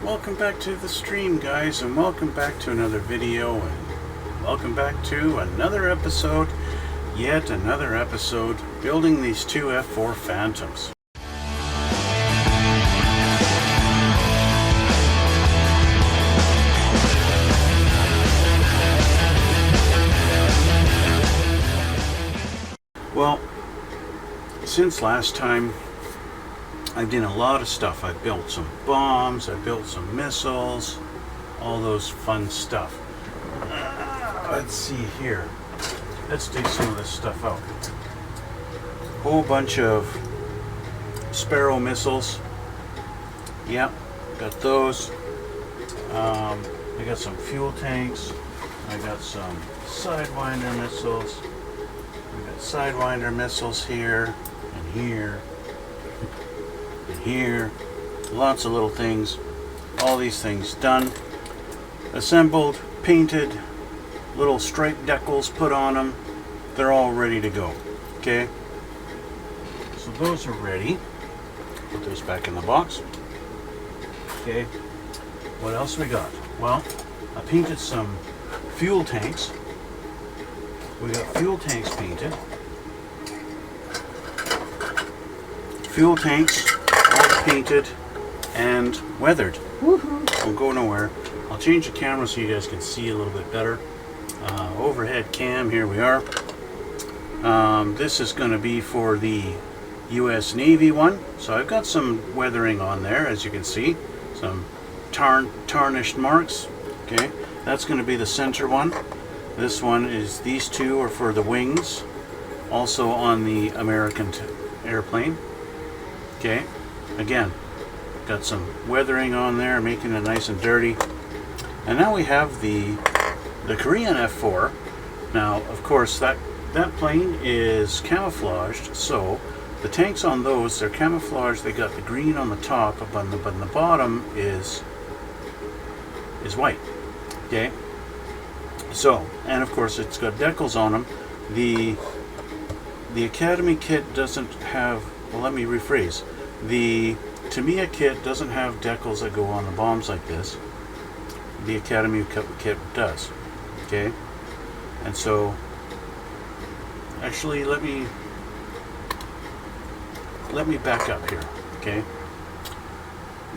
Welcome back to the stream, guys, and welcome back to another video, and welcome back to another episode, yet another episode, building these two F4 Phantoms. Well, since last time, I've done a lot of stuff. I built some bombs, I built some missiles, all those fun stuff. Let's see here. Let's dig some of this stuff out. Whole bunch of Sparrow missiles. Yep, got those. I got some fuel tanks. I got some Sidewinder missiles. We got Sidewinder missiles here and here. Here, lots of little things, all these things done, assembled, painted, little stripe decals put on them. They're all ready to go. Okay, so those are ready. Put those back in the box. Okay, what else we got? Well, I painted some fuel tanks. We got fuel tanks painted. Fuel tanks painted and weathered. Woohoo! Won't go nowhere. I'll change the camera so you guys can see a little bit better. Overhead cam, here we are. This is going to be for the US Navy one. So I've got some weathering on there, as you can see. Some tarnished marks. Okay, that's going to be the center one. This one is, these two are for the wings. Also on the American airplane. Okay. Again, got some weathering on there, making it nice and dirty. And now we have the Korean F4. Now, of course, that plane is camouflaged, so the tanks on those, they're camouflaged. They got the green on the top, but on the bottom is white. Okay. So, and of course, it's got decals on them. The Academy kit doesn't have. Well, let me rephrase. The Tamiya kit doesn't have decals that go on the bombs like this. The Academy kit does. Okay? And so, actually, let me back up here. Okay?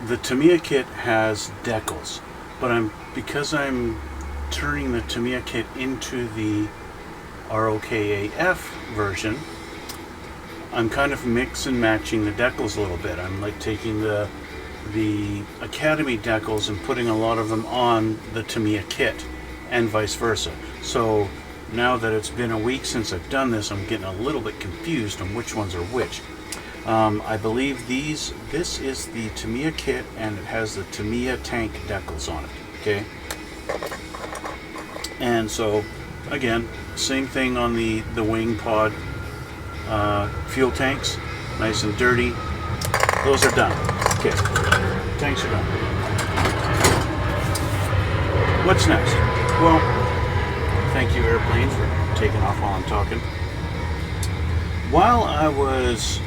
The Tamiya kit has decals, but because I'm turning the Tamiya kit into the ROKAF version, I'm kind of mix and matching the decals a little bit. I'm like taking the Academy decals and putting a lot of them on the Tamiya kit and vice versa. So now that it's been a week since I've done this, I'm getting a little bit confused on which ones are which. I believe this is the Tamiya kit, and it has the Tamiya tank decals on it. Okay? And so, again, same thing on the wing pod. Fuel tanks, nice and dirty. Those are done. Okay, tanks are done. What's next? Well, thank you, airplane, for taking off while I'm talking. While I was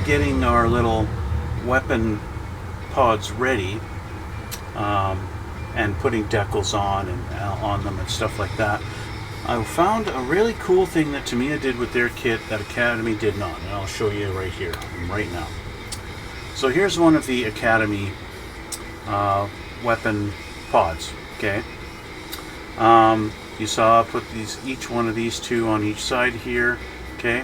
getting our little weapon pods ready, and putting decals on them and stuff like that, I found a really cool thing that Tamiya did with their kit that Academy did not, and I'll show you right here, right now. So here's one of the Academy weapon pods. Okay, you saw I put each one of these two on each side here. Okay,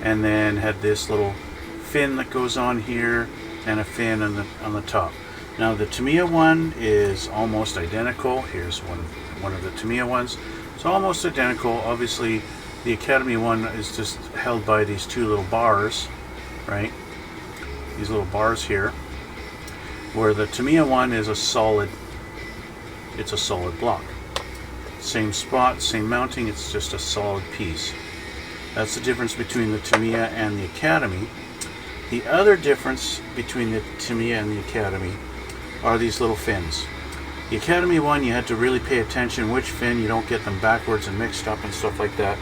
and then had this little fin that goes on here and a fin on the top. Now the Tamiya one is almost identical. Here's one of the Tamiya ones. It's almost identical. Obviously, the Academy one is just held by these two little bars, right? These little bars here. Where the Tamiya one is a solid block. Same spot, same mounting, it's just a solid piece. That's the difference between the Tamiya and the Academy. The other difference between the Tamiya and the Academy are these little fins. The Academy one, you had to really pay attention which fin, you don't get them backwards and mixed up and stuff like that.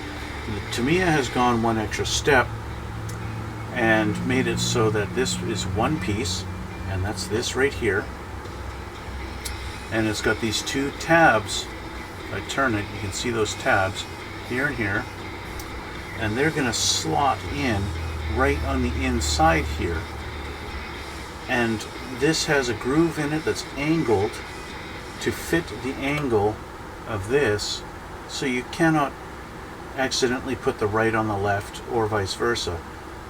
The Tamiya has gone one extra step and made it so that this is one piece, and that's this right here. and it's got these two tabs. If I turn it, you can see those tabs here and here, and they're going to slot in right on the inside here. And this has a groove in it that's angled to fit the angle of this, so you cannot accidentally put the right on the left or vice versa.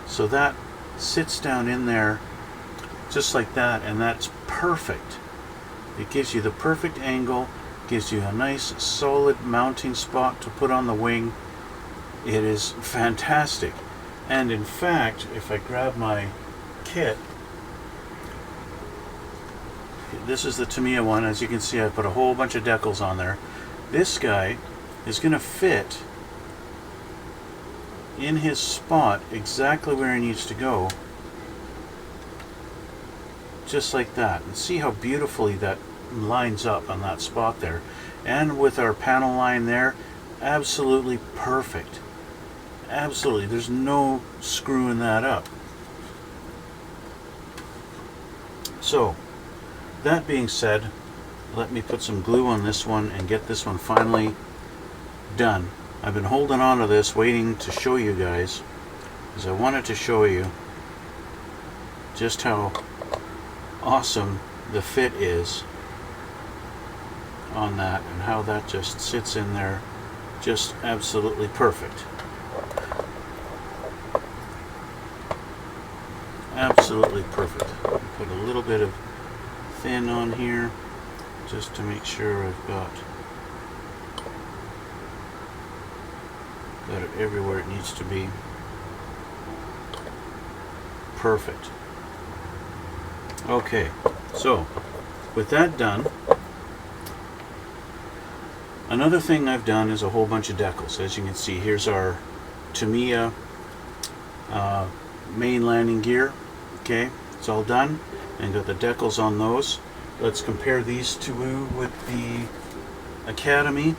So that sits down in there just like that, and that's perfect. It gives you the perfect angle, gives you a nice solid mounting spot to put on the wing. It is fantastic. And in fact, if I grab my kit, this is the Tamiya one. As you can see, I put a whole bunch of decals on there. This guy is going to fit in his spot exactly where he needs to go, just like that. And see how beautifully that lines up on that spot there. And with our panel line there, absolutely perfect. Absolutely, there's no screwing that up. So, that being said, let me put some glue on this one and get this one finally done. I've been holding on to this, waiting to show you guys, because I wanted to show you just how awesome the fit is on that, and how that just sits in there just absolutely perfect. Absolutely perfect. Put a little bit of thin on here just to make sure I've got it everywhere it needs to be. Perfect. Okay, so with that done, another thing I've done is a whole bunch of decals. As you can see, here's our Tamiya main landing gear. Okay, it's all done, and got the decals on those. Let's compare these two with the Academy.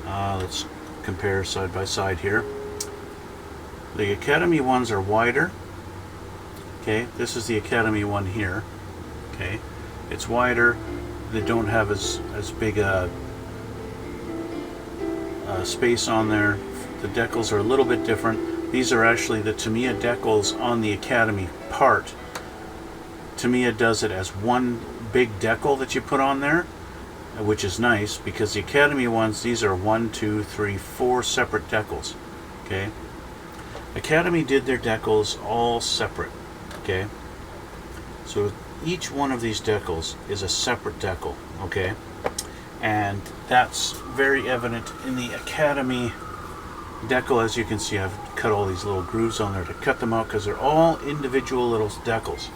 Let's compare side by side here. The Academy ones are wider. Okay, this is the Academy one here. Okay, it's wider. They don't have as big a space on there. The decals are a little bit different. These are actually the Tamiya decals on the Academy part. Tamiya does it as one big decal that you put on there, which is nice, because the Academy ones, these are 1, 2, 3, 4 separate decals. Okay, Academy did their decals all separate. Okay, so each one of these decals is a separate decal. Okay, and that's very evident in the Academy decal. As you can see, I've cut all these little grooves on there to cut them out, because they're all individual little decals.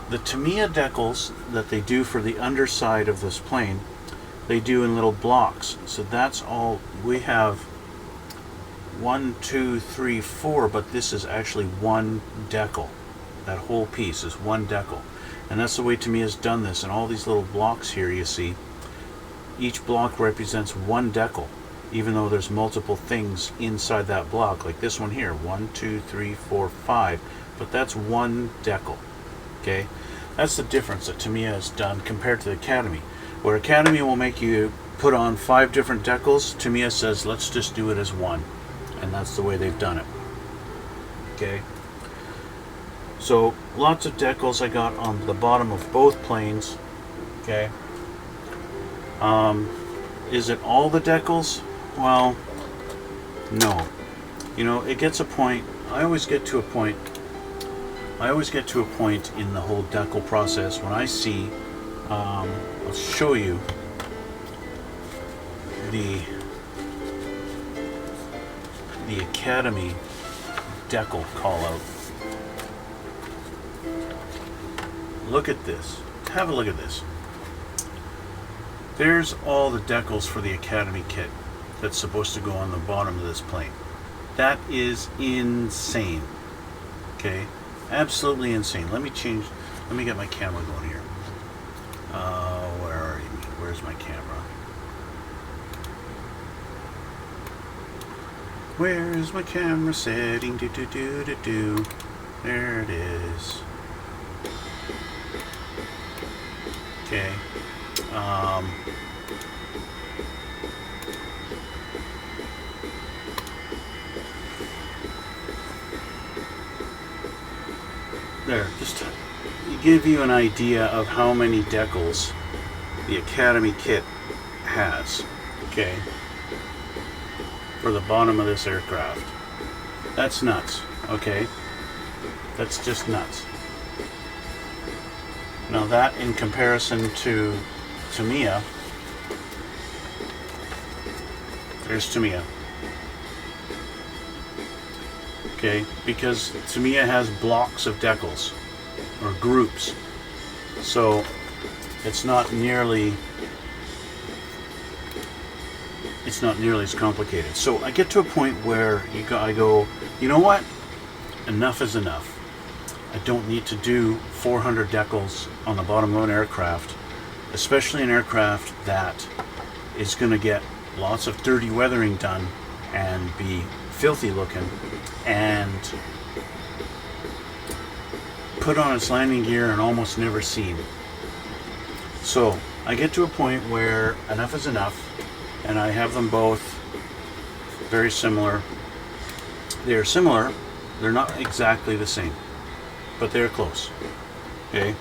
The Tamiya decals that they do for the underside of this plane, they do in little blocks. So that's all we have. 1, 2, 3, 4, but this is actually one decal. That whole piece is one decal, and that's the way Tamiya's done this. And all these little blocks here, you see, each block represents one decal, even though there's multiple things inside that block, like this one here, 1, 2, 3, 4, 5, but that's one decal. Okay, that's the difference that Tamiya has done compared to the Academy. Where Academy will make you put on 5 different decals, Tamiya says let's just do it as one, and that's the way they've done it. Okay, so lots of decals I got on the bottom of both planes. Okay, is it all the decals? Well, no. You know, it gets a point. I always get to a point in the whole decal process when I see, I'll show you the Academy decal call out. Look at this. Have a look at this. There's all the decals for the Academy kit that's supposed to go on the bottom of this plane. That is insane. Okay, absolutely insane. Let me get my camera going here. Where are you? Where's my camera? Where is my camera setting? There it is. Okay. There, just to give you an idea of how many decals the Academy kit has, okay, for the bottom of this aircraft. That's nuts, okay? That's just nuts. Now that in comparison to Tamiya, there's Tamiya. Okay, because Tamiya has blocks of decals or groups, so it's not nearly as complicated. So I get to a point where I go, you know what? Enough is enough. I don't need to do 400 decals on the bottom of an aircraft, especially an aircraft that is going to get lots of dirty weathering done and be filthy looking and put on its landing gear and almost never seen. So I get to a point where enough is enough, and I have them both very similar. They're similar, they're not exactly the same, but they're close. Okay,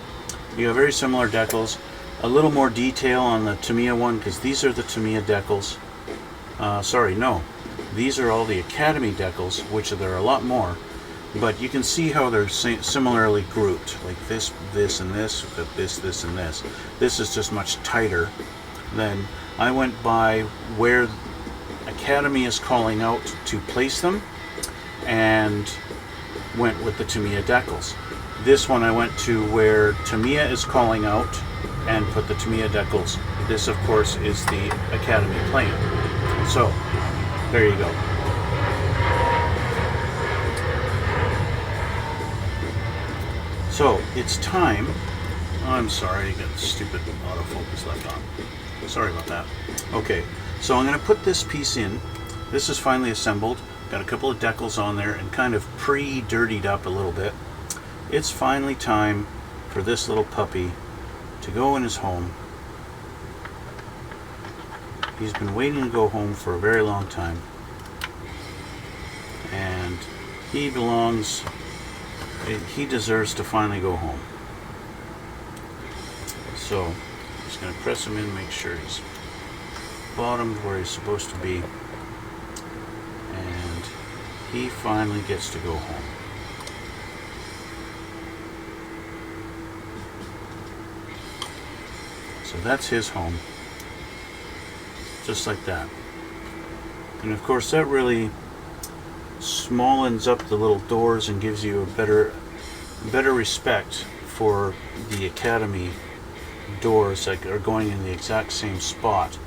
you have very similar decals, a little more detail on the Tamiya one because these are the Tamiya decals. Sorry, no, these are all the Academy decals, which there are a lot more, but you can see how they're similarly grouped, like this, this, and this, this, and this. This is just much tighter. Then I went by where Academy is calling out to place them and went with the Tamiya decals. This one I went to where Tamiya is calling out and put the Tamiya decals. This, of course, is the Academy plane. So, there you go. So, it's time. Oh, I'm sorry, I got stupid autofocus left on. Sorry about that. Okay, so I'm going to put this piece in. This is finally assembled. Got a couple of decals on there and kind of pre-dirtied up a little bit. It's finally time for this little puppy to go in his home. He's been waiting to go home for a very long time. And he deserves to finally go home. So, I'm just going to press him in, make sure he's bottomed where he's supposed to be. And he finally gets to go home. So that's his home. Just like that. And of course that really smallens up the little doors and gives you a better respect for the Academy doors that are going in the exact same spot.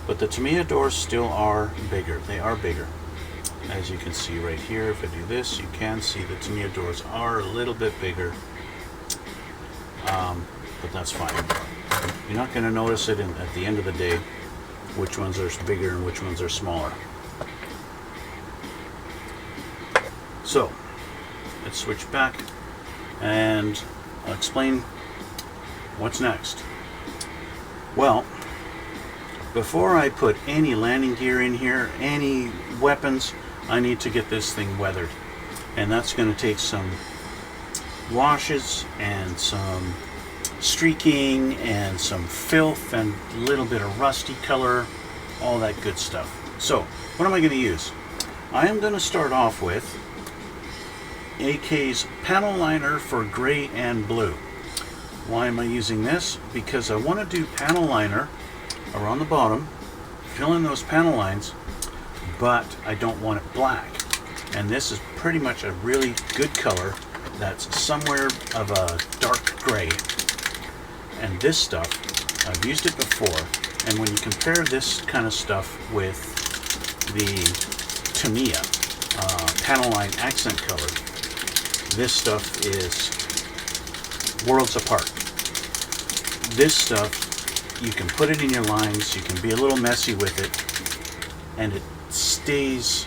But the Tamiya doors still are bigger. They are bigger. As you can see right here, if I do this, you can see the Tamiya doors are a little bit bigger. But that's fine. You're not going to notice it at the end of the day, which ones are bigger and which ones are smaller. So, let's switch back and I'll explain what's next. Well, before I put any landing gear in here, any weapons, I need to get this thing weathered. And that's going to take some washes and some streaking and some filth and a little bit of rusty color, all that good stuff. So, what am I going to use? I am going to start off with AK's panel liner for gray and blue. Why am I using this? Because I want to do panel liner around the bottom, fill in those panel lines, but I don't want it black. And this is pretty much a really good color that's somewhere of a dark gray. And this stuff, I've used it before, and when you compare this kind of stuff with the Tamiya panel line accent color, this stuff is worlds apart. This stuff, you can put it in your lines, you can be a little messy with it, and it stays,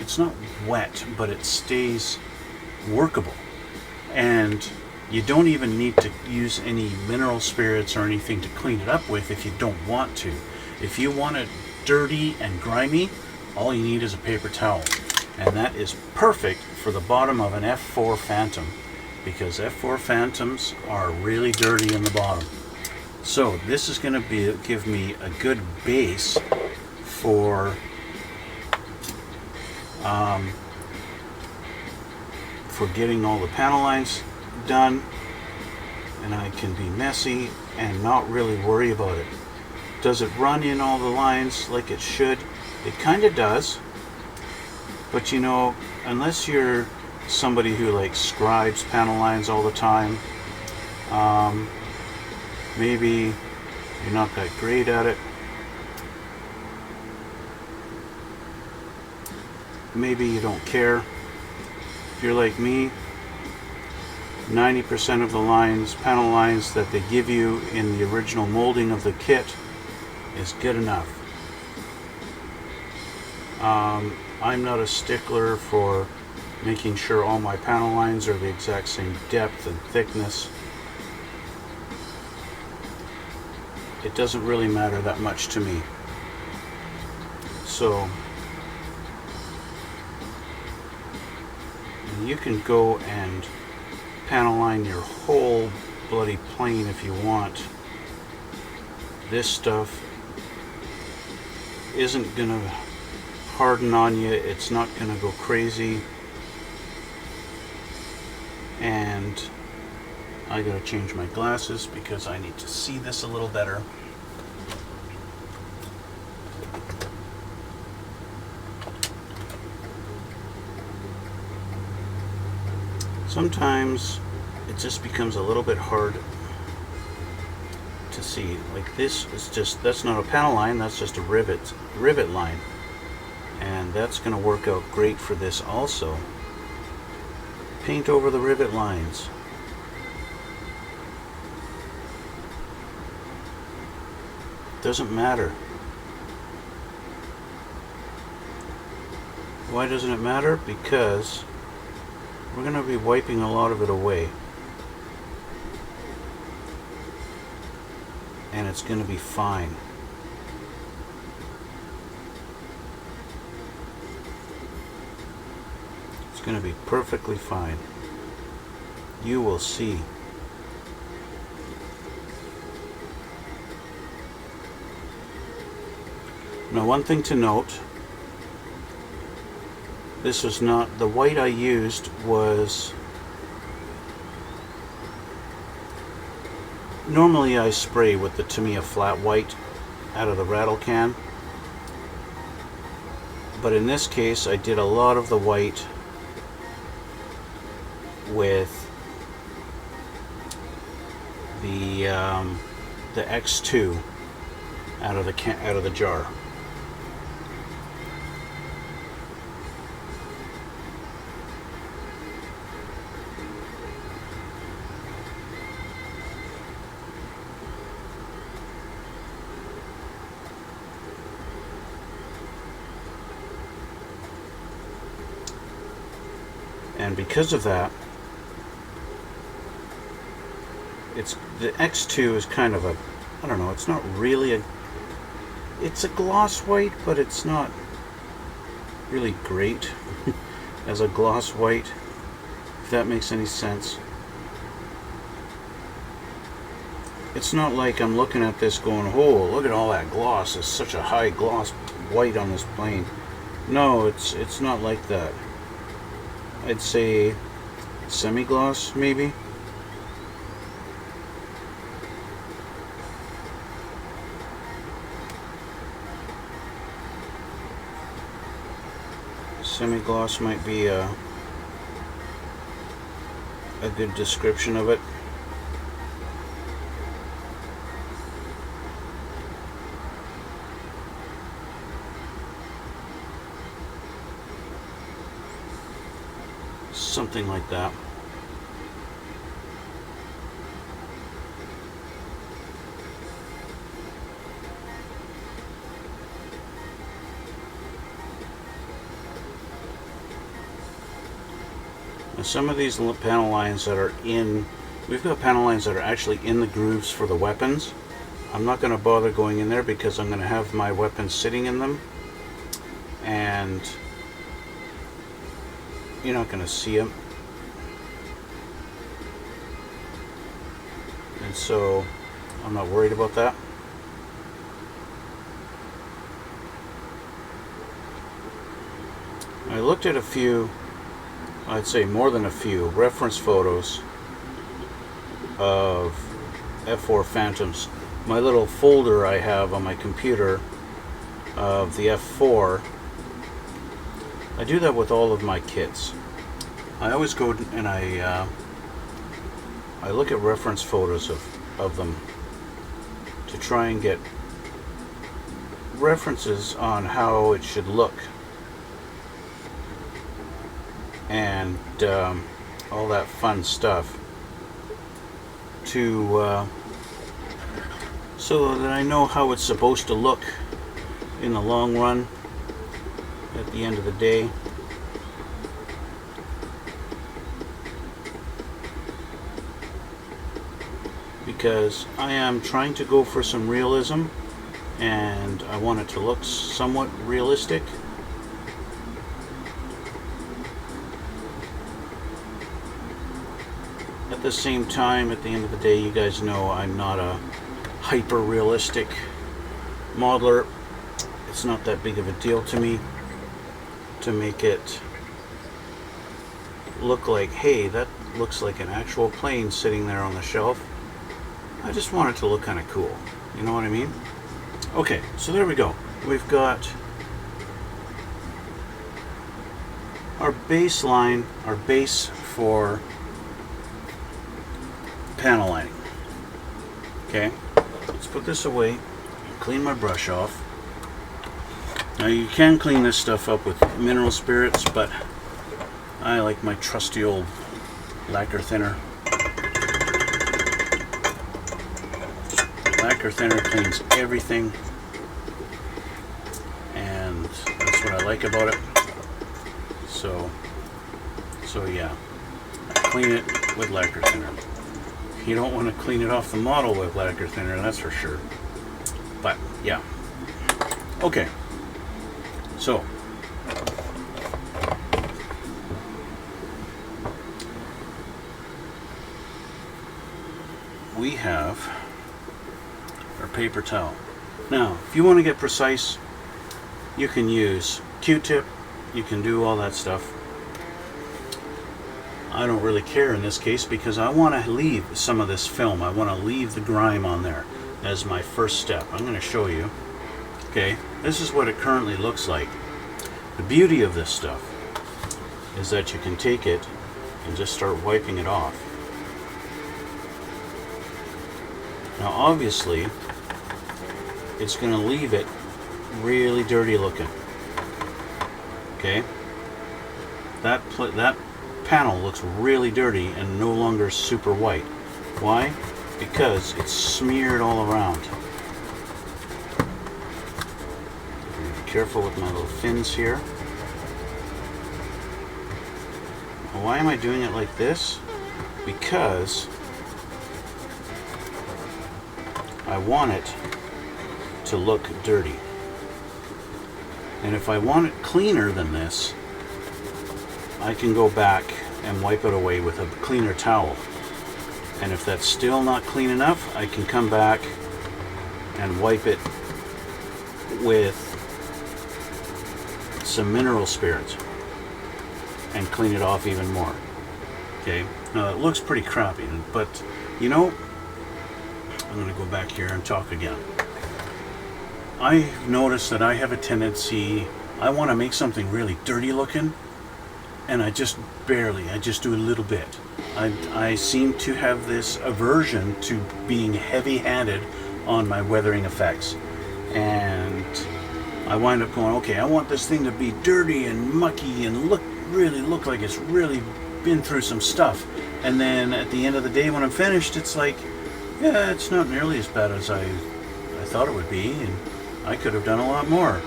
it's not wet, but it stays workable. And You don't even need to use any mineral spirits or anything to clean it up with if you don't want to. If you want it dirty and grimy, all you need is a paper towel. And that is perfect for the bottom of an F4 Phantom, because F4 Phantoms are really dirty in the bottom. So this is going to give me a good base for getting all the panel lines done, and I can be messy and not really worry about it. Does it run in all the lines like it should? It kind of does, but you know, unless you're somebody who like scribes panel lines all the time, maybe you're not that great at it. Maybe you don't care. If you're like me, 90% of the lines, panel lines that they give you in the original molding of the kit is good enough. I'm not a stickler for making sure all my panel lines are the exact same depth and thickness. It doesn't really matter that much to me. So you can go and panel line your whole bloody plane if you want. This stuff isn't gonna harden on you, it's not gonna go crazy. And I gotta change my glasses because I need to see this a little better. Sometimes it just becomes a little bit hard to see. Like this is just, that's not a panel line, that's just a rivet line. And that's going to work out great for this also. Paint over the rivet lines. Doesn't matter. Why doesn't it matter? Because we're going to be wiping a lot of it away. And it's going to be fine. It's going to be perfectly fine. You will see. Now, one thing to note, this was not, the white I used was, normally I spray with the Tamiya flat white out of the rattle can, but in this case I did a lot of the white with the X2 out of the jar. And because of that, the X2 is kind of a, I don't know, it's not really a, it's a gloss white, but it's not really great as a gloss white, if that makes any sense. It's not like I'm looking at this going, oh, look at all that gloss, it's such a high gloss white on this plane. No, it's not like that. I'd say semi-gloss, maybe. Semi-gloss might be a good description of it. Something like that. Now some of these panel lines that are in we've got panel lines that are actually in the grooves for the weapons. I'm not going to bother going in there because I'm going to have my weapons sitting in them, and you're not going to see them. And so I'm not worried about that. I looked at a few, I'd say more than a few, reference photos of F4 Phantoms. My little folder I have on my computer of the F4, I do that with all of my kits. I always go and I look at reference photos of them to try and get references on how it should look, and all that fun stuff, to so that I know how it's supposed to look in the long run at the end of the day. Because I am trying to go for some realism, and I want it to look somewhat realistic. At the same time, at the end of the day, you guys know I'm not a hyper realistic modeler. It's not that big of a deal to me to make it look like, hey, that looks like an actual plane sitting there on the shelf. I just want it to look kind of cool. You know what I mean? Okay, so there we go. We've got our baseline, our base for panel lining. Okay, let's put this away, clean my brush off. Now you can clean this stuff up with mineral spirits, but I like my trusty old lacquer thinner. Lacquer thinner cleans everything, and that's what I like about it. So yeah, clean it with lacquer thinner. You don't want to clean it off the model with lacquer thinner, that's for sure. But yeah, okay. So we have our paper towel. Now, if you want to get precise, you can use Q-tip, you can do all that stuff. I don't really care in this case because I want to leave some of this film. I want to leave the grime on there as my first step. I'm going to show you. Okay, this is what it currently looks like. The beauty of this stuff is that you can take it and just start wiping it off. Now obviously it's going to leave it really dirty looking. Okay, that panel looks really dirty and no longer super white. Why? Because it's smeared all around. Be careful with my little fins here. Why am I doing it like this? Because I want it to look dirty. And if I want it cleaner than this, I can go back and wipe it away with a cleaner towel. And if that's still not clean enough, I can come back and wipe it with some mineral spirits and clean it off even more. Okay, now it looks pretty crappy, but you know, I'm going to go back here and talk again. I've noticed that I have a tendency, I want to make something really dirty looking, and I just do a little bit. I seem to have this aversion to being heavy-handed on my weathering effects, and I wind up going, okay, I want this thing to be dirty and mucky and really look like it's really been through some stuff. And then at the end of the day when I'm finished, it's like, yeah, it's not nearly as bad as I thought it would be, and I could have done a lot more.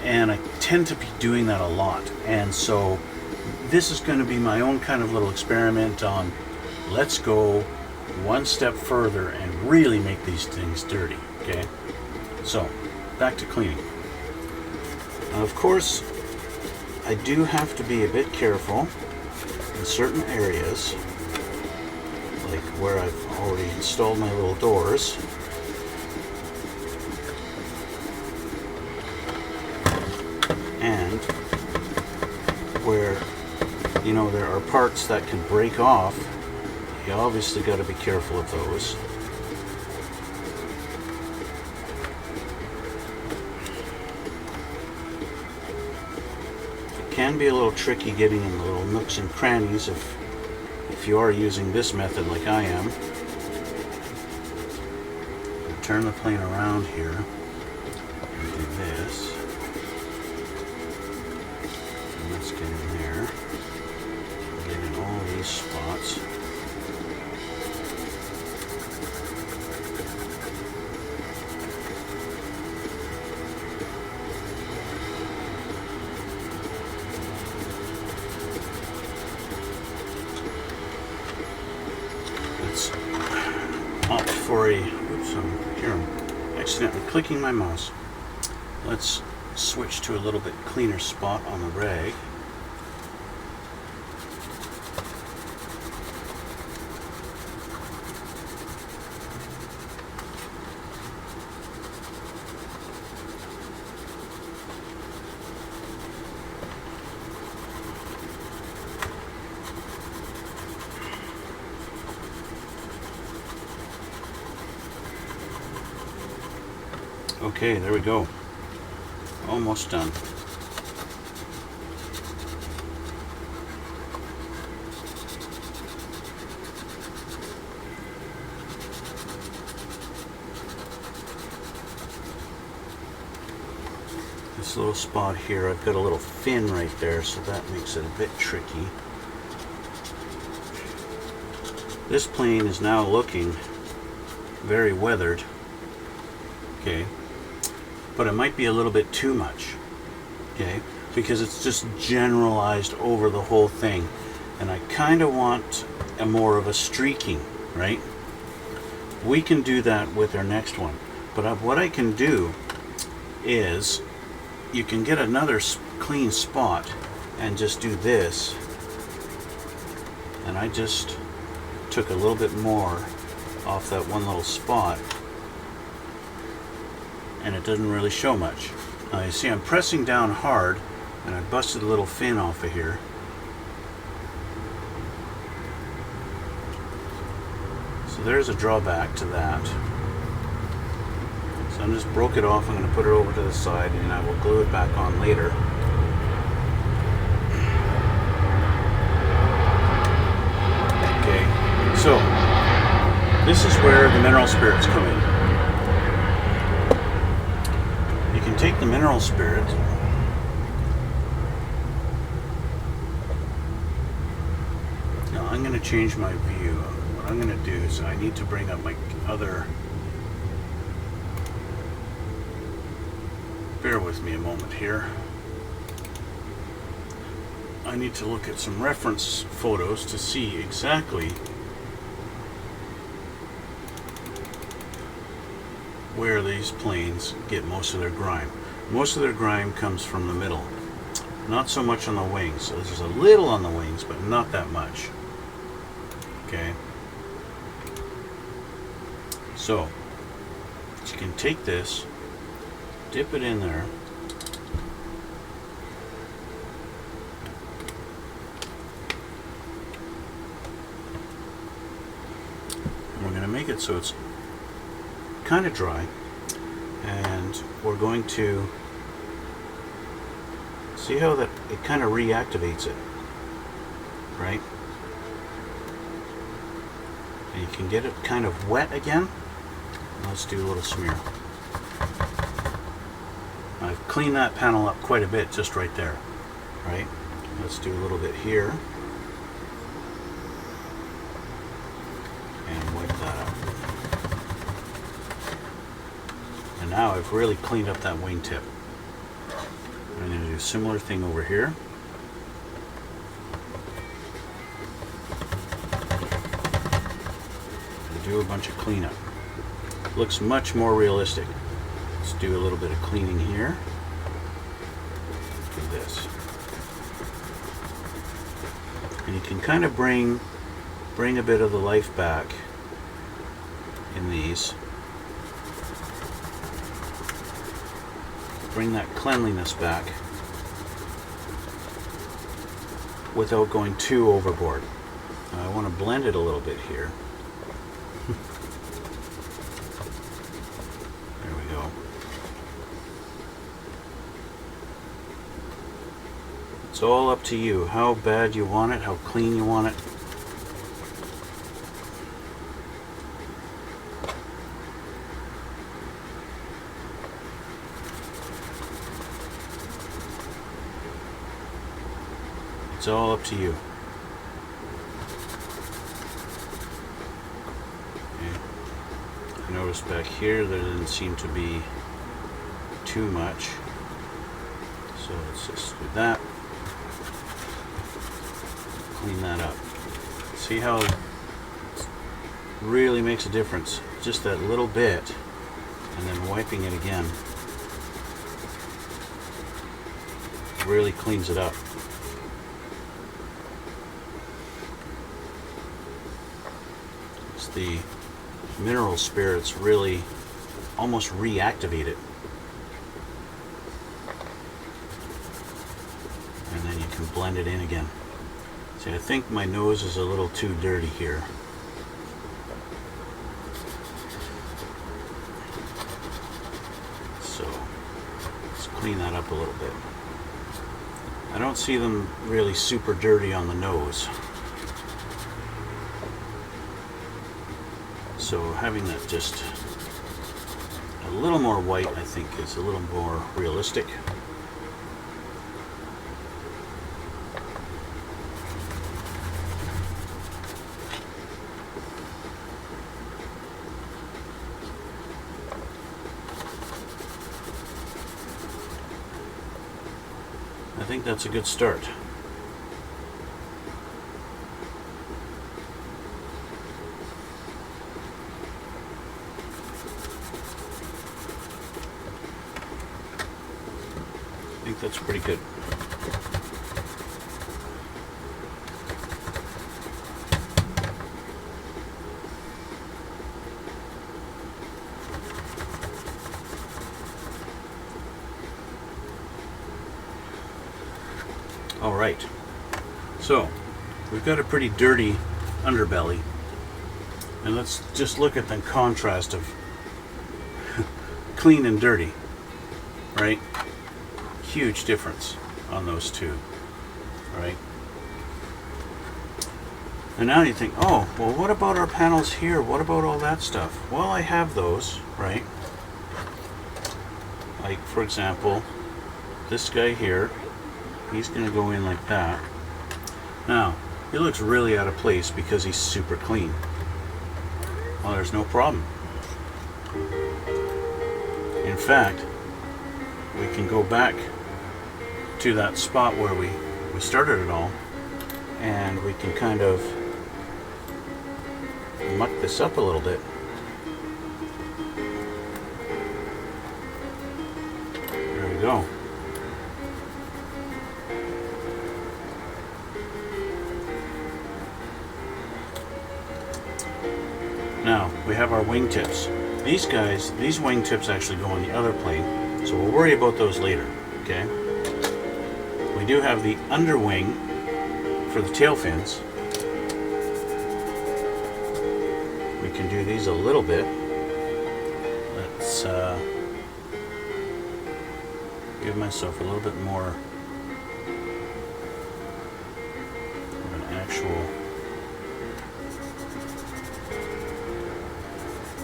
And I tend to be doing that a lot. And so this is going to be my own kind of little experiment on let's go one step further and really make these things dirty. Okay, so back to cleaning. Now, of course, I do have to be a bit careful in certain areas, like where I've already installed my little doors. And where, you know, there are parts that can break off, you obviously got to be careful of those. It can be a little tricky getting in the little nooks and crannies if you are using this method like I am. I'll turn the plane around here and do this. And let's get in there. Get in all these spots. Let's opt for a, oops, I'm accidentally clicking my mouse. Let's switch to a little bit cleaner spot on the rag. Okay, there we go. Almost done. This little spot here, I've got a little fin right there, so that makes it a bit tricky. This plane is now looking very weathered. Okay. But it might be a little bit too much, okay, because it's just generalized over the whole thing, and I kind of want a more of a streaking, right? We can do that with our next one, but what I can do is you can get another clean spot and just do this, and I just took a little bit more off that one little spot, and it doesn't really show much. Now you see I'm pressing down hard, and I busted a little fin off of here. So there's a drawback to that. So I just broke it off. I'm going to put it over to the side, and I will glue it back on later. Okay, so this is where the mineral spirits come in. Take the mineral spirit now. I'm going to change my view. What I'm going to do is I need to bring up my other, bear with me a moment here. I need to look at some reference photos to see exactly where these planes get most of their grime. Most of their grime comes from the middle, not so much on the wings. So there's a little on the wings, but not that much. Okay, so you can take this, dip it in there, and we're going to make it so it's kind of dry, and we're going to see how that it kind of reactivates it, right? And you can get it kind of wet again. Let's do a little smear. I've cleaned that panel up quite a bit just right there, right? Let's do a little bit here and wipe that out. And now I've really cleaned up that wingtip. I'm going to do a similar thing over here. do a bunch of cleanup. Looks much more realistic. Let's do a little bit of cleaning here. Do this. And you can kind of bring a bit of the life back in these. Bring that cleanliness back without going too overboard. Now I want to blend it a little bit here. There we go. It's all up to you how bad you want it, how clean you want it. It's all up to you. Okay. I noticed back here there didn't seem to be too much. So let's just do that. Clean that up. See how it really makes a difference? Just that little bit, and then wiping it again really cleans it up. The mineral spirits really almost reactivate it, and then you can blend it in again. See, I think my nose is a little too dirty here. So let's clean that up a little bit. I don't see them really super dirty on the nose. So having that just a little more white, I think, is a little more realistic. I think that's a good start. I think that's pretty good. All right, so we've got a pretty dirty underbelly, and let's just look at the contrast of clean and dirty, right? Huge difference on those two, right? And now you think, oh, well, what about our panels here? What about all that stuff? Well, I have those, right? Like, for example, this guy here, he's going to go in like that. Now, he looks really out of place because he's super clean. Well, there's no problem. In fact, we can go back to that spot where we started it all, and we can kind of muck this up a little bit. There we go. Now we have our wingtips. These guys, these wingtips actually go on the other plane, so we'll worry about those later, okay? We do have the underwing for the tail fins. We can do these a little bit. Let's give myself a little bit more of an actual.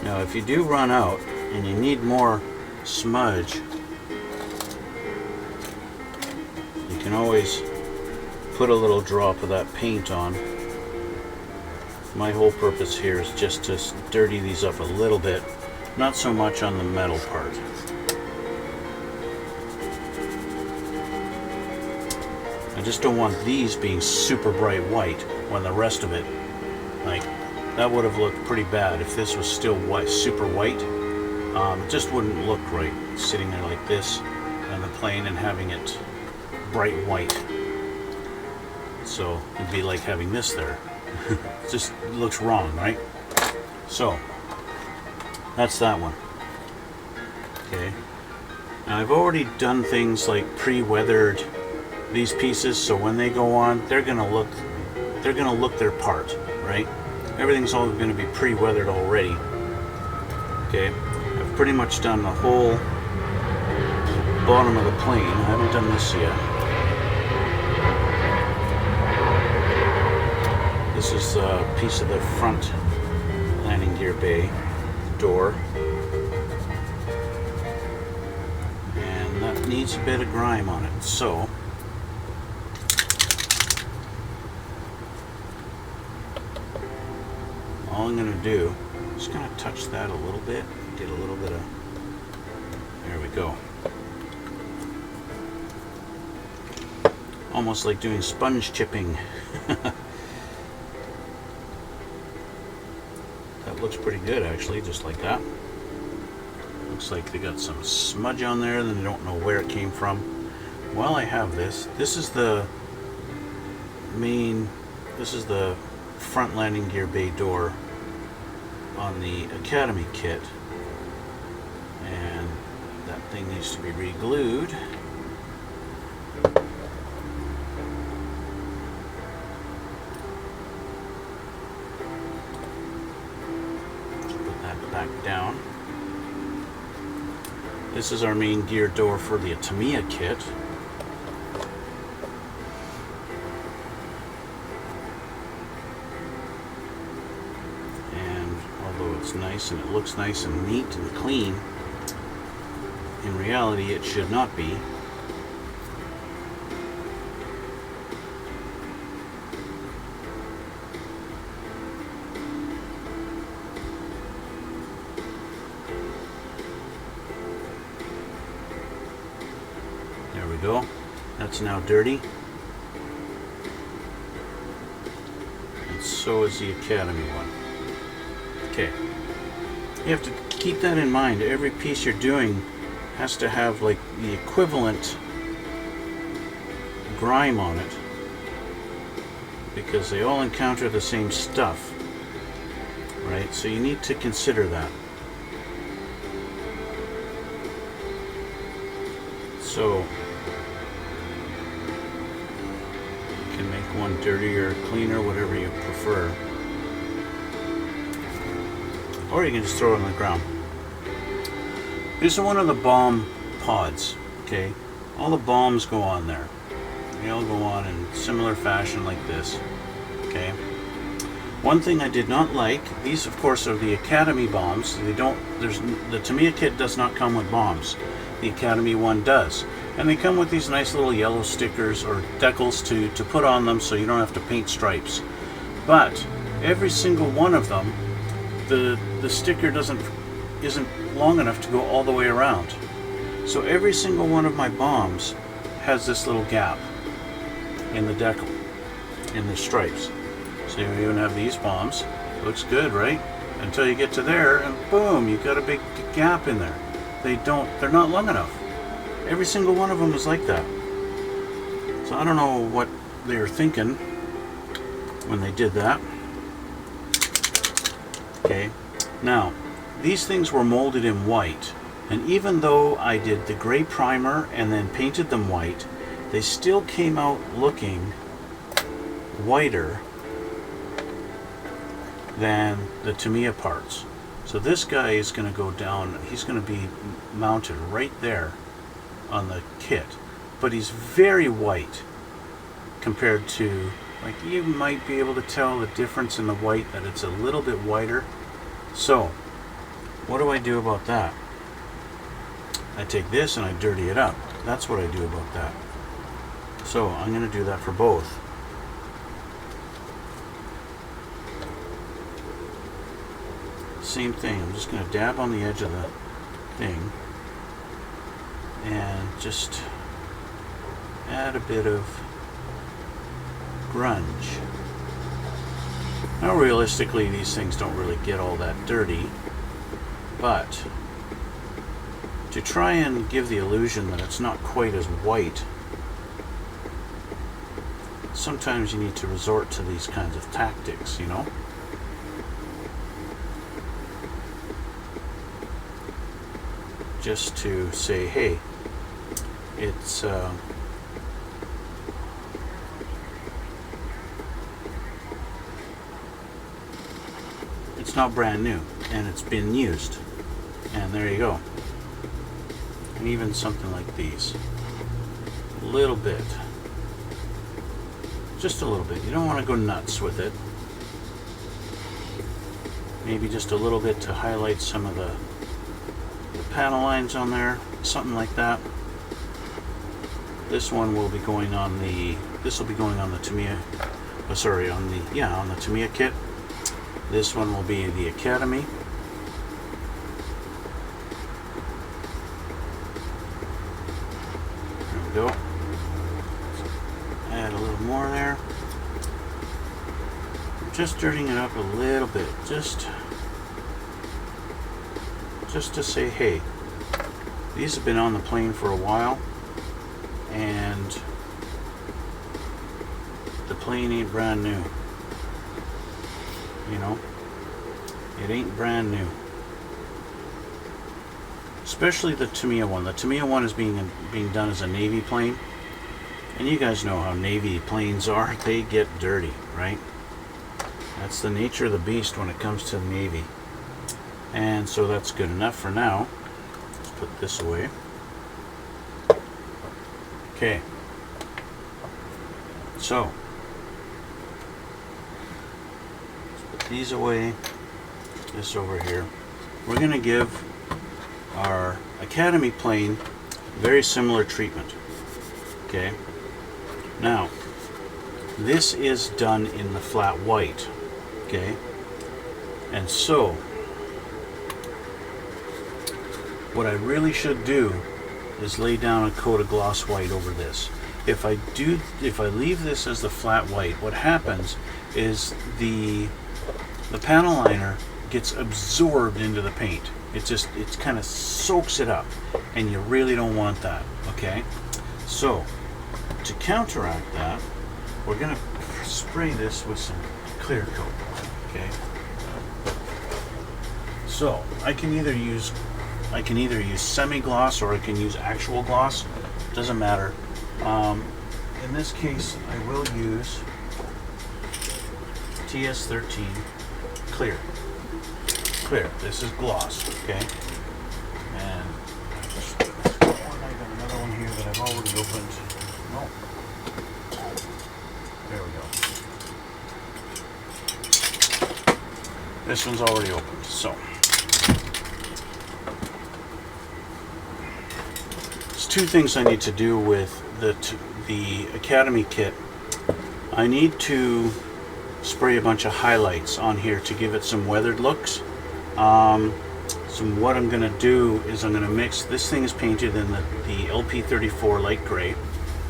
Now, if you do run out and you need more smudge, you can always put a little drop of that paint on. My whole purpose here is just to dirty these up a little bit, not so much on the metal part. I just don't want these being super bright white when the rest of it, like, that would have looked pretty bad if this was still white, super white. It just wouldn't look right sitting there like this on the plane and having it bright white. So it'd be like having this there. It just looks wrong, right? So that's that one. Okay. Now I've already done things like pre-weathered these pieces, so when they go on, they're gonna look their part, right? Everything's all going to be pre-weathered already. Okay, I've pretty much done the whole bottom of the plane. I haven't done this yet. This is a piece of the front landing gear bay door, and that needs a bit of grime on it. So all I'm going to do is kind of touch that a little bit, get a little bit of, there we go. Almost like doing sponge chipping. That looks pretty good actually, just like that. Looks like they got some smudge on there and they don't know where it came from. Well, I have this. This is the front landing gear bay door on the Academy kit, and that thing needs to be re-glued. Let's put that back down. This is our main gear door for the Tamiya kit. It's nice and it looks nice and neat and clean, in reality it should not be. There we go. That's now dirty. And so is the Academy one. Okay. You have to keep that in mind. Every piece you're doing has to have like the equivalent grime on it, because they all encounter the same stuff, right? So you need to consider that. So you can make one dirtier, cleaner, whatever you prefer. Or you can just throw it on the ground. This is one of the bomb pods, okay? All the bombs go on there. They all go on in similar fashion like this, okay? One thing I did not like, these of course are the Academy bombs. The Tamiya kit does not come with bombs. The Academy one does. And they come with these nice little yellow stickers or decals to put on them so you don't have to paint stripes. But every single one of them, the sticker isn't long enough to go all the way around. So every single one of my bombs has this little gap in the decal, in the stripes. So you even have these bombs. Looks good, right? Until you get to there and boom, you've got a big gap in there. They're not long enough. Every single one of them is like that. So I don't know what they were thinking when they did that. Okay, now these things were molded in white, and even though I did the gray primer and then painted them white, they still came out looking whiter than the Tamiya parts. So this guy is going to go down, he's going to be mounted right there on the kit, but he's very white compared to, like, you might be able to tell the difference in the white, that it's a little bit whiter. So what do I do about that? I take this and I dirty it up. That's what I do about that. So I'm going to do that for both. Same thing. I'm just going to dab on the edge of the thing and just add a bit of grunge. Now realistically, these things don't really get all that dirty, but to try and give the illusion that it's not quite as white, sometimes you need to resort to these kinds of tactics, you know? Just to say, hey, it's not brand new, and it's been used, and there you go. And even something like these, a little bit, just a little bit. You don't want to go nuts with it. Maybe just a little bit to highlight some of the panel lines on there, something like that. This one will be going on the, this will be going on the Tamiya, on the Tamiya kit. This one will be the Academy. There we go. Add a little more there. Just dirtying it up a little bit, just to say, hey, these have been on the plane for a while, and the plane ain't brand new. You know, it ain't brand new. Especially the Tamiya one. The Tamiya one is being done as a Navy plane, and you guys know how Navy planes are. They get dirty, right? That's the nature of the beast when it comes to the Navy. And so that's good enough for now. Let's put this away. Okay. So these away, this over here. We're going to give our Academy plane very similar treatment. Okay. Now, this is done in the flat white. Okay. And so, what I really should do is lay down a coat of gloss white over this. If I leave this as the flat white, what happens is the panel liner gets absorbed into the paint. It kind of soaks it up, and you really don't want that. Okay, so to counteract that, we're going to spray this with some clear coat. Okay, so I can either use semi-gloss or I can use actual gloss. Doesn't matter. In this case, I will use TS13 clear. This is gloss, okay? And I got another one here that I've already opened. No. There we go. This one's already opened, so. There's two things I need to do with the Academy kit. I need to spray a bunch of highlights on here to give it some weathered looks. So what I'm going to do is I'm going to mix, this thing is painted in the LP34 light gray.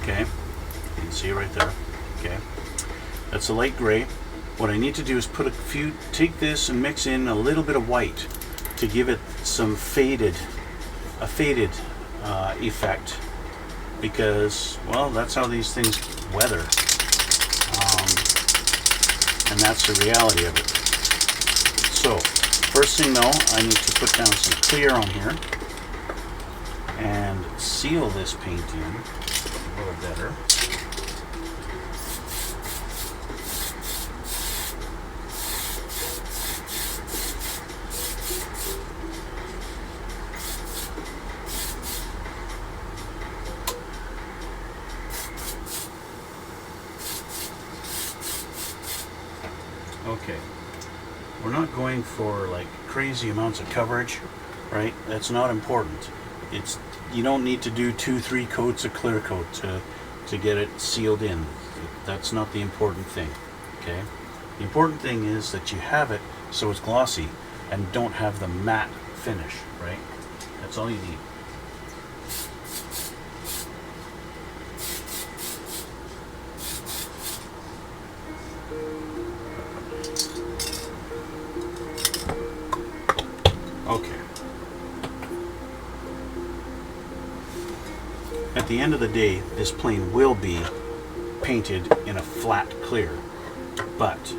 Okay, you can see it right there. Okay, that's a light gray. What I need to do is take this and mix in a little bit of white to give it some faded effect, because, well, that's how these things weather, and that's the reality of it. So first thing though, I need to put down some clear on here and seal this paint in a little better. Okay, we're not going for like crazy amounts of coverage, right? That's not important. You don't need to do 2-3 coats of clear coat to get it sealed in. That's not the important thing. Okay, the important thing is that you have it so it's glossy and don't have the matte finish, right? That's all you need. at the end of the day, this plane will be painted in a flat clear, but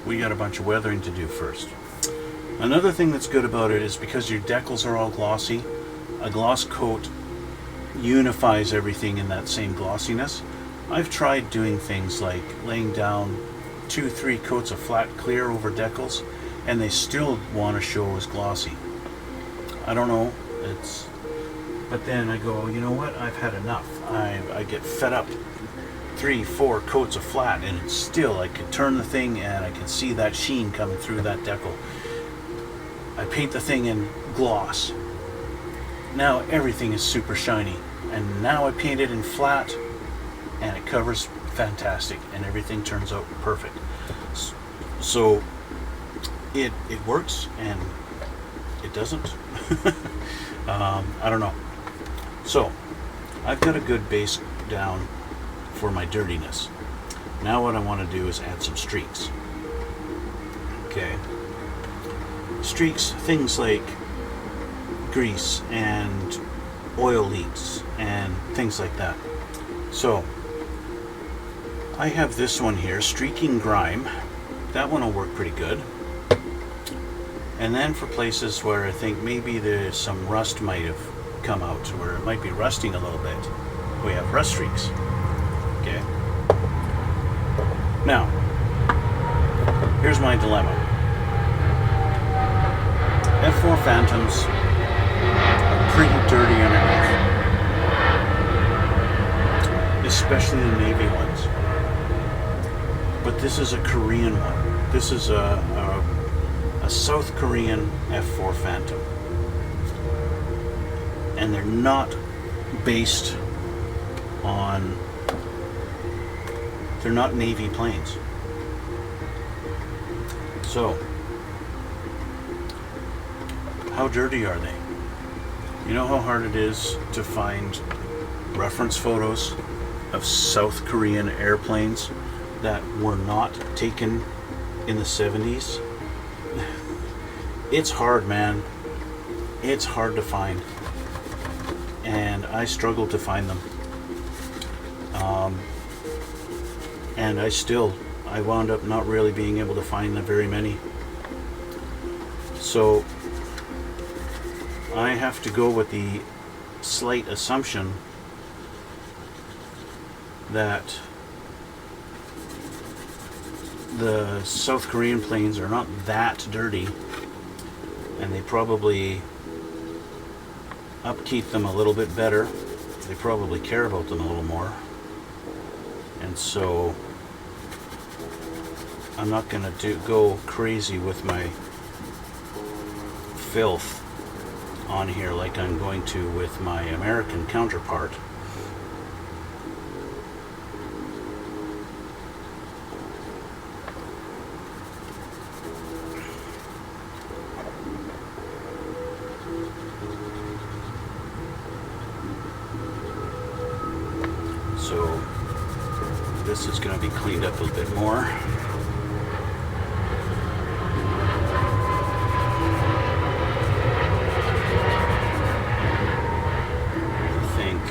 we got a bunch of weathering to do first. Another thing that's good about it is because your decals are all glossy, a gloss coat unifies everything in that same glossiness. I've tried doing things like laying down 2-3 coats of flat clear over decals, and they still want to show as glossy. I don't know, but then I go, you know what, I've had enough. I get fed up. 3-4 coats of flat, and it's still, I could turn the thing and I can see that sheen coming through that decal. I paint the thing in gloss. Now everything is super shiny, and now I paint it in flat and it covers fantastic and everything turns out perfect. So it works and it doesn't. I don't know. So I've got a good base down for my dirtiness. Now what I want to do is add some streaks. Okay. Streaks, things like grease and oil leaks and things like that. So I have this one here, Streaking Grime. That one will work pretty good. And then for places where I think maybe there's some rust might have come out, where it might be rusting a little bit, we have rust streaks. Okay. Now, here's my dilemma. F4 Phantoms are pretty dirty underneath, especially the Navy ones. But this is a Korean one. This is a South Korean F4 Phantom. And they're not based on, they're not Navy planes. So, how dirty are they? You know how hard it is to find reference photos of South Korean airplanes that were not taken in the 70s? It's hard, man. It's hard to find. And I struggled to find them. And I wound up not really being able to find them very many. So I have to go with the slight assumption that the South Korean planes are not that dirty, and they probably upkeep them a little bit better. They probably care about them a little more. And so I'm not going to go crazy with my filth on here like I'm going to with my American counterpart. So this is going to be cleaned up a little bit more. I think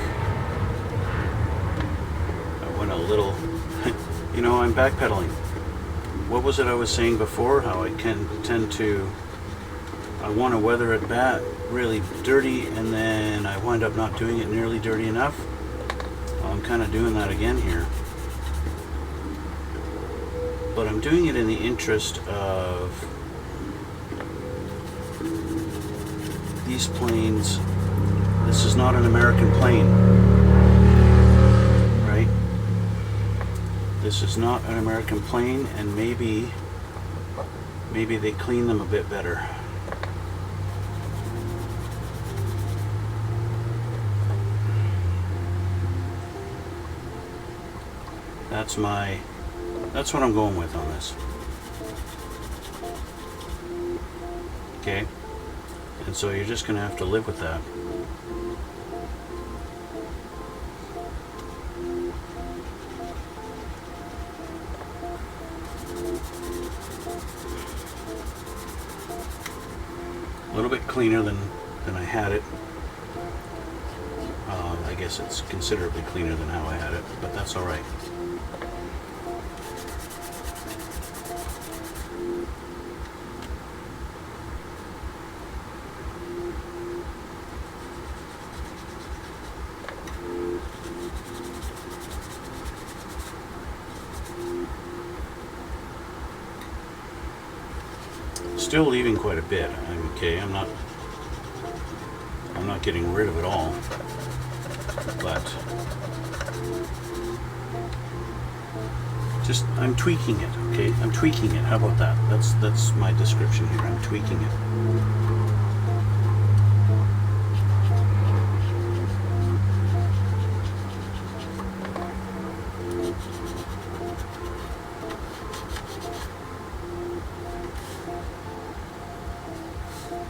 I went a little, you know, I'm backpedaling. What was it I was saying before? How I can tend to, I want to weather it bad, really dirty, and then I wind up not doing it nearly dirty enough. I'm kind of doing that again here. But I'm doing it in the interest of these planes. This is not an American plane, right? This is not an American plane, and maybe they clean them a bit better. That's what I'm going with on this. Okay? And so you're just going to have to live with that. A little bit cleaner than I had it. I guess it's considerably cleaner than how I had it, but that's all right. Still leaving quite a bit. I'm okay. I'm not getting rid of it all, but just I'm tweaking it. Okay, I'm tweaking it. How about that? That's my description here. I'm tweaking it.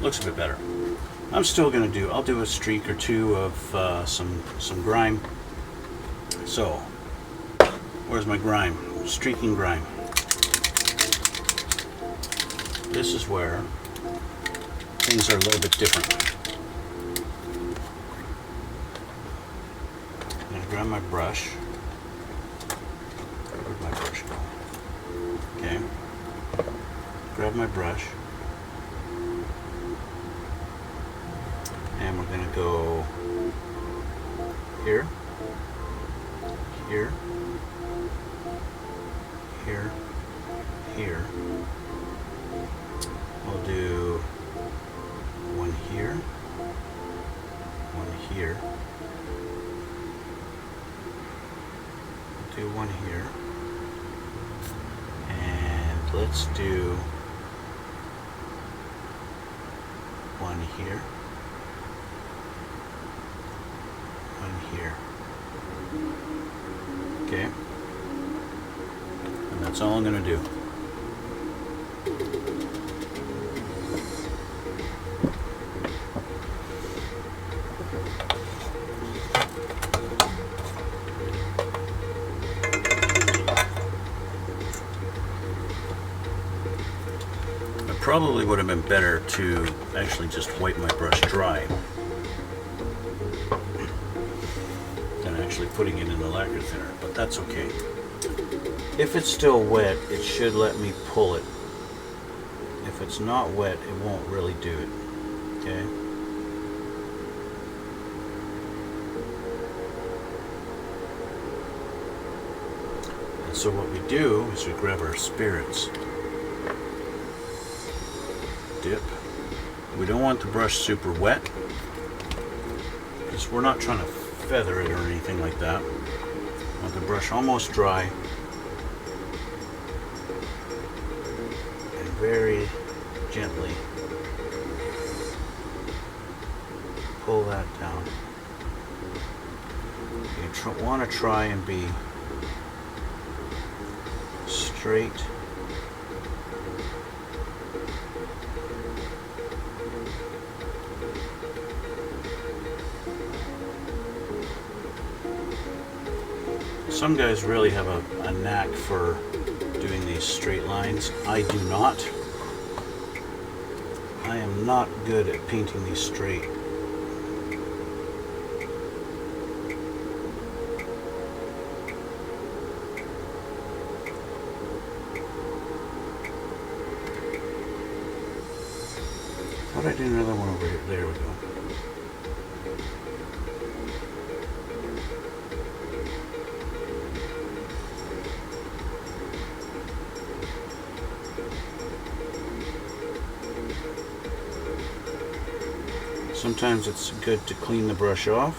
Looks a bit better. I'm still gonna I'll do a streak or two of some grime. So, where's my grime? Streaking grime. This is where things are a little bit different. I'm gonna grab my brush. Where'd my brush go? Okay. Grab my brush. And we're going to go here, here, here, here. We'll do one here, one here. We'll do one here. And let's do one here. Here. Okay. And that's all I'm going to do. It probably would have been better to actually just wipe my brush dry. Actually putting it in the lacquer thinner, but that's okay. If it's still wet, it should let me pull it. If it's not wet, it won't really do it. Okay. And so what we do is we grab our spirits, dip. We don't want the brush super wet because we're not trying to feather it or anything like that. Want the brush almost dry, and very gently pull that down. You want to try and be straight. Some guys really have a knack for doing these straight lines. I do not. I am not good at painting these straight. Thought I did another one over here. There we go. Sometimes it's good to clean the brush off.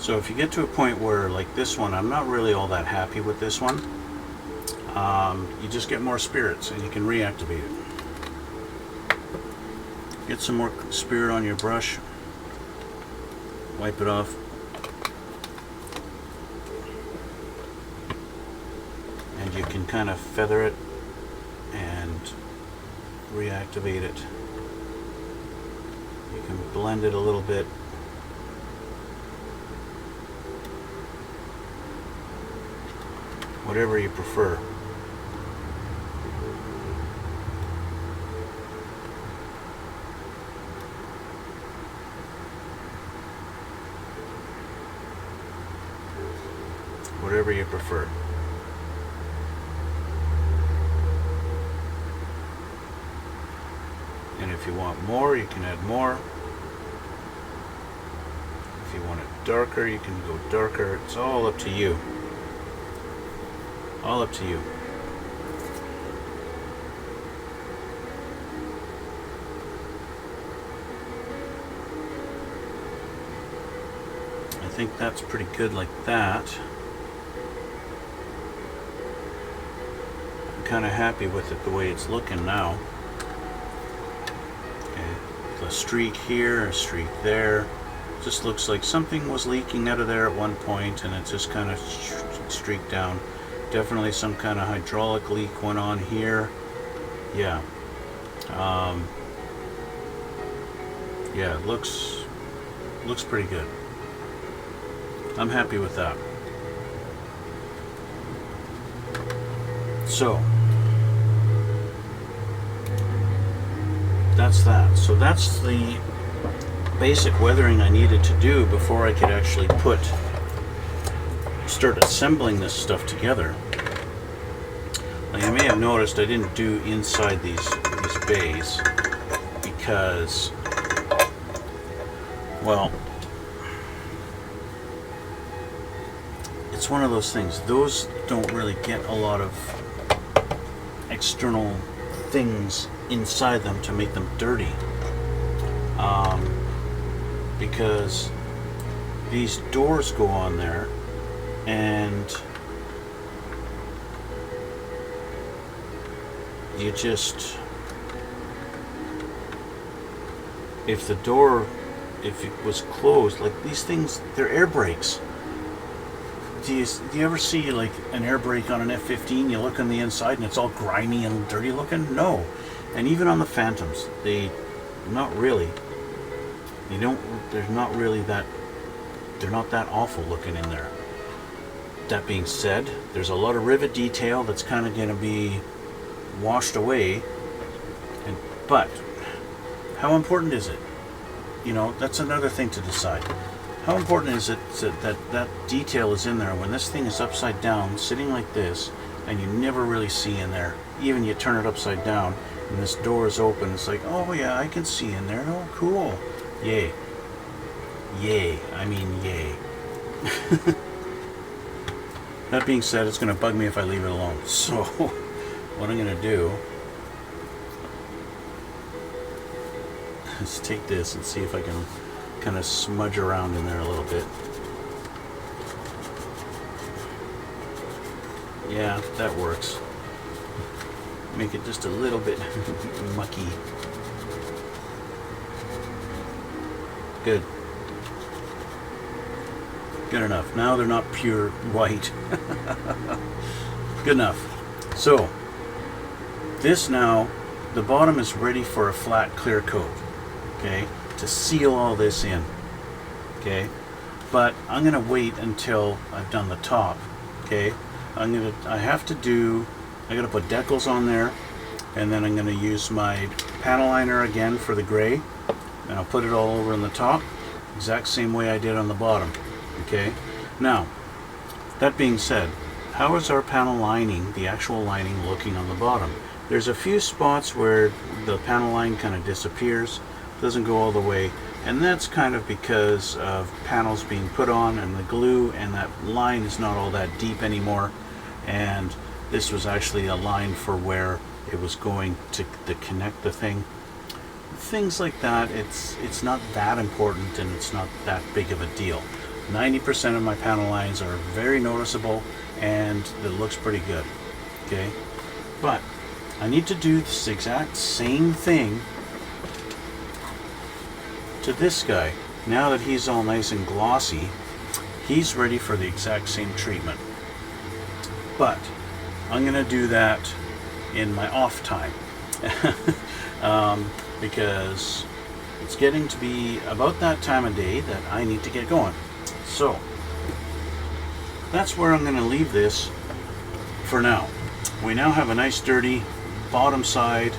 So if you get to a point where, like this one, I'm not really all that happy with this one, you just get more spirits and you can reactivate it. Get some more spirit on your brush, wipe it off, and you can kind of feather it and reactivate it. You can blend it a little bit. Whatever you prefer. Whatever you prefer. And if you want more, you can add more. If you want it darker, you can go darker. It's all up to you. All up to you. I think that's pretty good like that. I'm kind of happy with it the way it's looking now. Okay, a streak here, a streak there. Just looks like something was leaking out of there at one point and it just kind of streaked down. Definitely some kind of hydraulic leak went on here. Yeah. Yeah, it looks pretty good. I'm happy with that. So that's that. So that's the basic weathering I needed to do before I could actually start assembling this stuff together. Now you may have noticed I didn't do inside these bays because, well, it's one of those things. Those don't really get a lot of external things inside them to make them dirty, because these doors go on there. And you just, if the door, if it was closed, like these things, they're air brakes. Do you ever see like an air brake on an F-15? You look on the inside and it's all grimy and dirty looking? No. And even on the Phantoms, not really. There's not really that, they're not that awful looking in there. That being said, there's a lot of rivet detail that's kind of going to be washed away. But how important is it? You know, that's another thing to decide. How important is it that detail is in there when this thing is upside down, sitting like this, and you never really see in there? Even you turn it upside down, and this door is open. It's like, oh yeah, I can see in there. Oh, cool. Yay. Yay. I mean, yay. That being said, it's going to bug me if I leave it alone. So, what I'm going to do is take this and see if I can kind of smudge around in there a little bit. Yeah, that works. Make it just a little bit mucky. Good. Good enough. Now they're not pure white. Good enough. So, this now, the bottom is ready for a flat clear coat. Okay? To seal all this in. Okay? But I'm going to wait until I've done the top. Okay? I got to put decals on there. And then I'm going to use my panel liner again for the gray. And I'll put it all over on the top. Exact same way I did on the bottom. Okay, now that being said, how is our panel lining, the actual lining, looking on the bottom? There's a few spots where the panel line kind of disappears, doesn't go all the way, and that's kind of because of panels being put on and the glue, and that line is not all that deep anymore. And this was actually a line for where it was going to connect the thing. Things like that, it's not that important and it's not that big of a deal. 90% of my panel lines are very noticeable, and it looks pretty good. Okay, but I need to do this exact same thing to this guy. Now that he's all nice and glossy, he's ready for the exact same treatment. But I'm going to do that in my off time because it's getting to be about that time of day that I need to get going. So that's where I'm going to leave this for now. We now have a nice dirty bottom side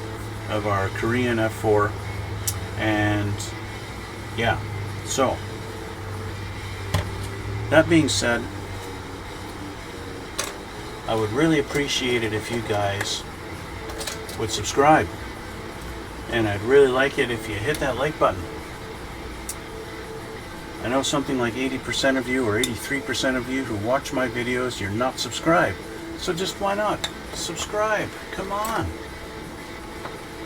of our Korean F4, and yeah, so that being said, I would really appreciate it if you guys would subscribe, and I'd really like it if you hit that like button. I know something like 80% of you or 83% of you who watch my videos, you're not subscribed. So just why not subscribe? Come on.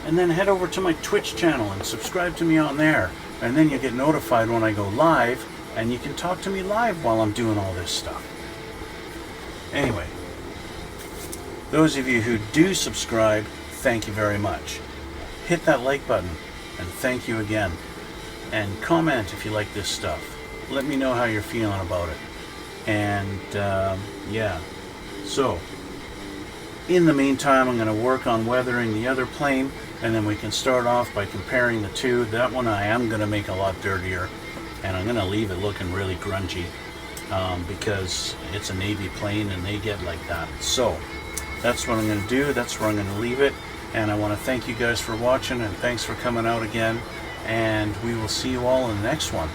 And then head over to my Twitch channel and subscribe to me on there. And then you get notified when I go live, and you can talk to me live while I'm doing all this stuff. Anyway, those of you who do subscribe, thank you very much. Hit that like button, and thank you again. And comment if you like this stuff. Let me know how you're feeling about it. And yeah, so in the meantime, I'm going to work on weathering the other plane, and then we can start off by comparing the two. That one I am going to make a lot dirtier, and I'm going to leave it looking really grungy because it's a Navy plane and they get like that. So that's what I'm going to do. That's where I'm going to leave it. And I want to thank you guys for watching, and thanks for coming out again. And we will see you all in the next one.